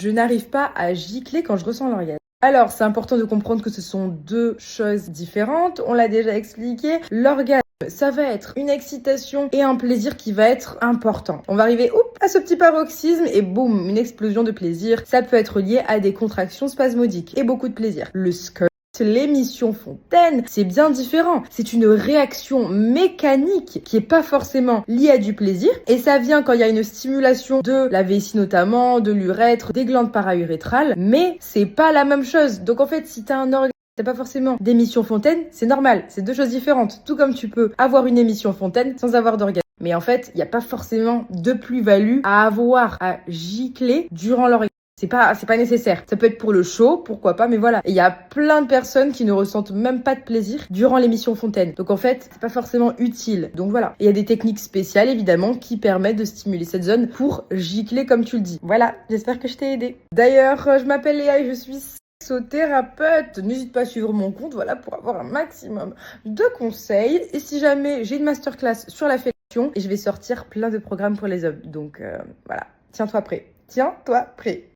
je n'arrive pas à gicler quand je ressens l'orgasme. Alors, c'est important de comprendre que ce sont deux choses différentes. On l'a déjà expliqué. L'orgasme, ça va être une excitation et un plaisir qui va être important. On va arriver à ce petit paroxysme et boum, une explosion de plaisir. Ça peut être lié à des contractions spasmodiques et beaucoup de plaisir. Le squirt, l'émission fontaine, c'est bien différent. C'est une réaction mécanique qui est pas forcément liée à du plaisir et ça vient quand il y a une stimulation de la vessie notamment, de l'urètre, des glandes paraurétrales, mais c'est pas la même chose. Donc en fait, si t'as un orgasme, t'as pas forcément d'émission fontaine, c'est normal, c'est deux choses différentes. Tout comme tu peux avoir une émission fontaine sans avoir d'orgasme. Mais en fait, il n'y a pas forcément de plus-value à avoir à gicler durant l'orgasme. C'est pas nécessaire. Ça peut être pour le show, pourquoi pas, mais voilà. Et il y a plein de personnes qui ne ressentent même pas de plaisir durant l'émission fontaine. Donc en fait, c'est pas forcément utile. Donc voilà. Il y a des techniques spéciales, évidemment, qui permettent de stimuler cette zone pour gicler comme tu le dis. Voilà, j'espère que je t'ai aidé. D'ailleurs, je m'appelle Léa et je suis sexothérapeute. N'hésite pas à suivre mon compte, voilà, pour avoir un maximum de conseils. Et si jamais j'ai une masterclass sur la fellation, et je vais sortir plein de programmes pour les hommes. Donc voilà, tiens-toi prêt. Tiens-toi prêt.